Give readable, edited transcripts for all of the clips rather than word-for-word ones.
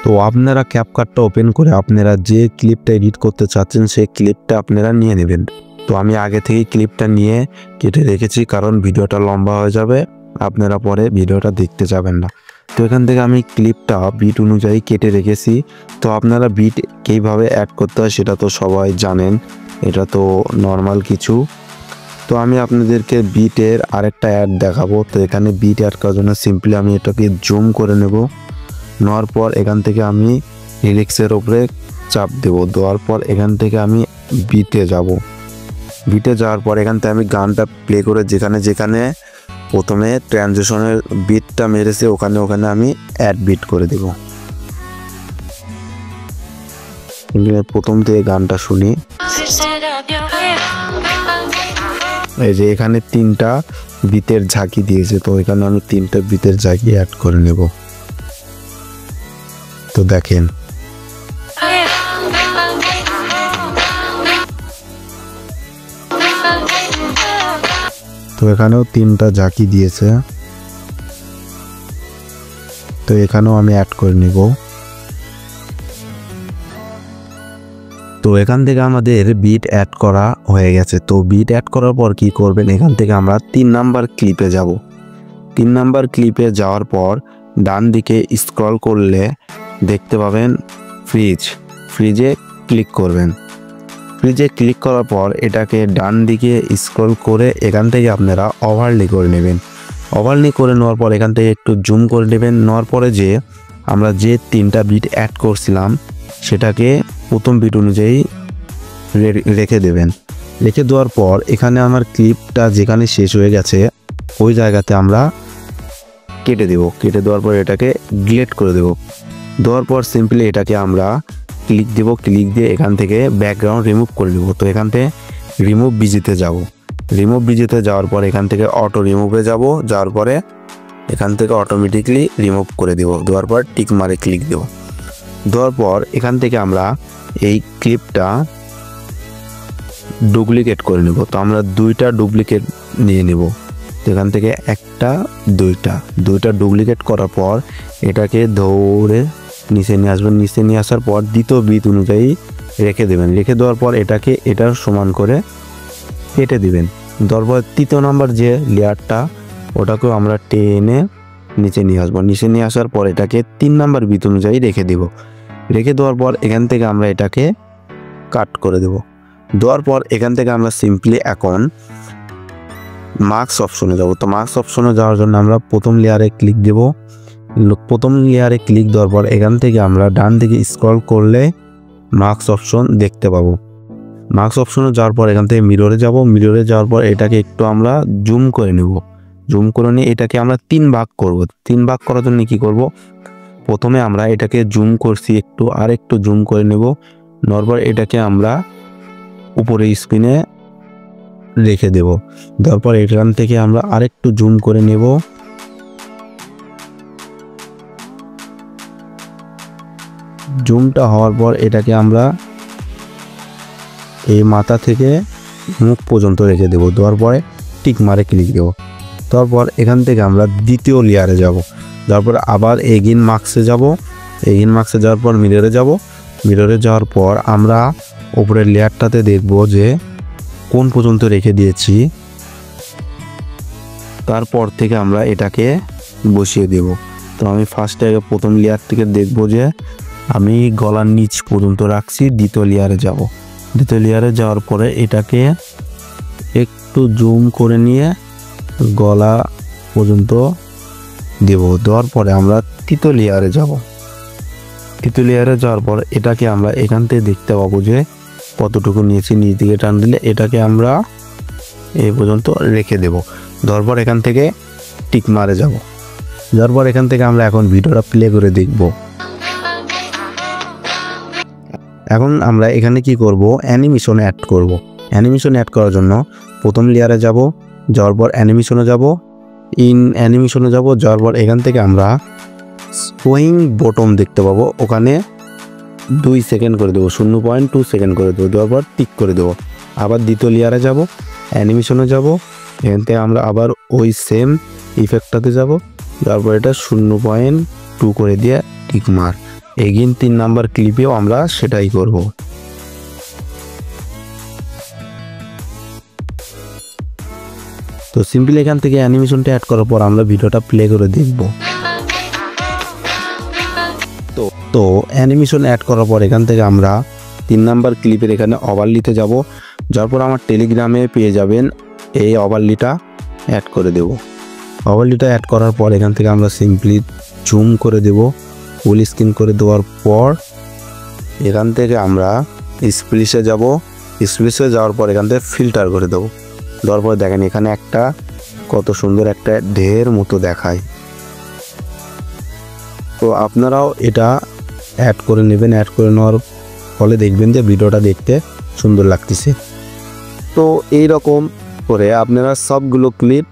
তো আপনারা ক্যাপকাটটা ওপেন করে আপনারা যে ক্লিপটা এডিট করতে চাচ্ছেন সেই ক্লিপটা আপনারা নিয়ে নেবেন। তো আমি আগে থেকেই ক্লিপটা নিয়ে কেটে রেখেছি, কারণ ভিডিওটা লম্বা হয়ে যাবে, আপনারা পরে ভিডিওটা দেখতে যাবেন না। তো এখান থেকে আমি ক্লিপটা বিট অনুযায়ী কেটে রেখেছি। তো আপনারা বিট কীভাবে অ্যাড করতে হয় সেটা তো সবাই জানেন, এটা তো নর্মাল কিছু। তো আমি আপনাদেরকে বিটের আরেকটা অ্যাড দেখাবো। তো এখানে বিট অ্যাড করার জন্য সিম্পলি আমি এটাকে জুম করে নেওয়ার পর এখান থেকে আমি লিরিক্সের উপরে চাপ দেব, দেওয়ার পর এখান থেকে আমি বিটে যাওয়ার পর এখান থেকে আমি গানটা প্লে করে যেখানে যেখানে প্রথমে ট্রানজিশনের বিটটা মেরেছে ওখানে আমি অ্যাড বিট করে দেব। প্রথম থেকে গানটা শুনি, এই যে এখানে 3টা বিটের ঝাঁকি দিয়েছে, তো এখানে আমি 3টা বিটের ঝাঁকি অ্যাড করে নেব। তো দেখেন তো এখানেও 3টা ঝাঁকি দিয়েছে, তো এখানেও আমি অ্যাড করে নেব। তো এখান থেকে আমাদের বিট অ্যাড করা হয়ে গেছে। তো বিট অ্যাড করার পর কি করবেন, এখান থেকে আমরা 3 নাম্বার ক্লিপে যাব। 3 নাম্বার ক্লিপে যাওয়ার পর ডান দিকে স্ক্রল করলে দেখতে পাবেন ফ্রিজে ক্লিক করবেন। ফ্রিজে ক্লিক করার পর এটাকে ডান দিকে স্ক্রল করে এখান থেকে আপনারা ওভারলে করে নেবেন। ওভারলে করে নেওয়ার পর এখান থেকে একটু জুম করে নেবেন। নেওয়ার পরে যে আমরা যে 3টা বিট অ্যাড করছিলাম সেটাকে প্রথম বিট অনুযায়ী রেখে দেবেন। রেখে দেওয়ার পর এখানে আমার ক্লিপটা যেখানে শেষ হয়ে গেছে ওই জায়গাতে আমরা কেটে দেব। কেটে দেওয়ার পর এটাকে ডিলিট করে দেব। দেওয়ার পর সিম্পলি এটাকে আমরা ক্লিক দেব। ক্লিক দিয়ে এখান থেকে ব্যাকগ্রাউন্ড রিমুভ করে দেব। তো এখান থেকে রিমুভ বিজিতে যাব। রিমুভ বিজিতে যাওয়ার পর এখান থেকে অটো রিমুভে যাব। যাওয়ার পরে এখান থেকে অটোমেটিকলি রিমুভ করে দেব। দেওয়ার পর টিক মারে ক্লিক দেব। দেওয়ার পর এখান থেকে আমরা এই ক্লিপটা ডুপ্লিকেট করে নেব। তো আমরা 2টা ডুপ্লিকেট নিয়ে নেব। তো এখান থেকে 1টা 2টা ডুপ্লিকেট করার পর এটাকে ধরে নিচে নিয়ে আসবেন। নিচে নিয়ে আসার পর দ্বিতীয় বিট অনুযায়ী রেখে দেবেন। রেখে দেওয়ার পর এটার সমান করে কেটে দিবেন। দেওয়ার পর 3য় নাম্বার যে লেয়ারটা ওটাকেও আমরা টেনে নিচে নিয়ে আসবো। নিচে নিয়ে আসার পর এটাকে 3 নাম্বার বিট অনুযায়ী রেখে দেব। রেখে দেওয়ার পর এখান থেকে আমরা এটাকে কাট করে দেব। দেওয়ার পর এখান থেকে আমরা সিম্পলি এখন মাস্ক অপশনে যাব। তো মাস্ক অপশনে যাওয়ার জন্য আমরা প্রথম লেয়ারে ক্লিক দেব। প্রথম লেয়ারে ক্লিক দেওয়ার পর এখান থেকে আমরা ডান দিকে স্ক্রল করলে মাস্ক অপশন দেখতে পাবো। মাস্ক অপশনে যাওয়ার পর এখান থেকে মিররে যাব। মিররে যাওয়ার পর এটাকে একটু আমরা জুম করে নেব। জুম করে নিয়ে এটাকে আমরা 3 ভাগ করব। 3 ভাগ করার জন্য কি করব, প্রথমে আমরা এটাকে জুম করছি একটু, আর একটু জুম করে নেব। নেওয়ার পর এটাকে আমরা উপরে স্ক্রিনে রেখে দেব। দেওয়ার পর এখান থেকে আমরা আরেকটু জুম করে নেব। জুমটা হওয়ার পর এটাকে আমরা এই মাথা থেকে মুখ পর্যন্ত রেখে দেব। দেওয়ার পরে টিক মারে ক্লিক দেব। তারপর এখান থেকে আমরা দ্বিতীয় লেয়ারে যাব। তারপর আবার এগিন মার্কসে যাব। এগিন মার্কসে যাওয়ার পর মিররে যাব। মিররে যাওয়ার পর আমরা উপরের লেয়ারটাতে দেখব যে কোন পর্যন্ত রেখে দিয়েছি। তারপর থেকে আমরা এটাকে বসিয়ে দেব। তো আমি ফার্স্টে প্রথম লেয়ার থেকে দেখব যে আমি গলার নিচ পর্যন্ত রাখছি। দ্বিতীয় লেয়ারে যাব। দ্বিতীয় লেয়ারে যাওয়ার পরে এটাকে একটু জুম করে নিয়ে গলা পর্যন্ত দেব। দেওয়ার পরে আমরা তৃতীয় লেয়ারে যাব। তৃতীয় লেয়ারে যাওয়ার পর এটাকে আমরা এখান থেকে দেখতে পাবো যে কতটুকু নিয়েছি। নিচ দিকে টান দিলে এটাকে আমরা এই পর্যন্ত রেখে দেব। দেওয়ার পর এখান থেকে টিক মারে যাব। যাওয়ার পর এখান থেকে আমরা এখন ভিডিওটা প্লে করে দেখব। এখন আমরা এখানে কি করব, অ্যানিমেশন অ্যাড করব। অ্যানিমেশন অ্যাড করার জন্য প্রথম লেয়ারে যাব। যাওয়ার পর অ্যানিমেশনে যাব। অ্যানিমেশনে যাব। যাওয়ার পর এখান থেকে আমরা সুইং বটম দেখতে পাবো, ওখানে 2 সেকেন্ড করে দেবো, 0.2 সেকেন্ড করে দেবো। দেওয়ার পর টিক করে দেবো। আবার দ্বিতীয় লেয়ারে যাব, অ্যানিমেশনে যাব। এখান থেকে আমরা আবার ওই সেম ইফেক্টটাতে যাব। তারপর এটা 0.2 করে দিয়ে টিক মার। এগেইন 3 নাম্বার ক্লিপেও আমরা সেটাই করব। তো সিম্পলি এখান থেকে অ্যানিমেশনটা অ্যাড করার পর আমরা ভিডিওটা প্লে করে দেখব। তো অ্যানিমেশন অ্যাড করার পর এখান থেকে আমরা 3 নাম্বার ক্লিপের এখানে ওভারলিতে যাব। যার পর আমার টেলিগ্রামে পেয়ে যাবেন এই ওভারলিটা অ্যাড করে দেব। ওভারলিটা অ্যাড করার পর এখান থেকে আমরা সিম্পলি জুম করে দেব। ফুল স্ক্রিন করে দেওয়ার পর এখান থেকে আমরা স্প্লিশে যাব। স্প্লিশে যাওয়ার পর এখান থেকে ফিল্টার করে দেবো। দেওয়ার পর দেখেন এখানে একটা কত সুন্দর একটা ঢের মতো দেখায়। তো আপনারাও এটা অ্যাড করে নেবেন। অ্যাড করে নেওয়ার ফলে দেখবেন যে ভিডিওটা দেখতে সুন্দর লাগতেছে। তো এই রকম করে আপনারা সবগুলো ক্লিপ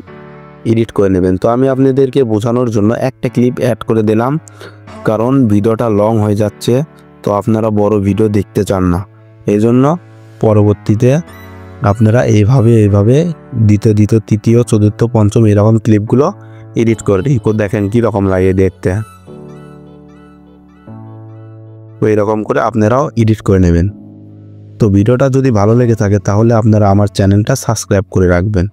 এডিট করে নেবেন। তো আমি আপনাদেরকে বোঝানোর জন্য একটা ক্লিপ অ্যাড করে দিলাম, কারণ ভিডিওটা লং হয়ে যাচ্ছে। তো আপনারা বড় ভিডিও দেখতে চান না, এই জন্য পরবর্তীতে আপনারা এইভাবে দ্বিতীয় তৃতীয় চতুর্থ পঞ্চম এরকম ক্লিপগুলো এডিট করে দেখেন কীরকম লাগে দেখতে। তো এরকম করে আপনারাও এডিট করে নেবেন। তো ভিডিওটা যদি ভালো লেগে থাকে তাহলে আপনারা আমার চ্যানেলটা সাবস্ক্রাইব করে রাখবেন।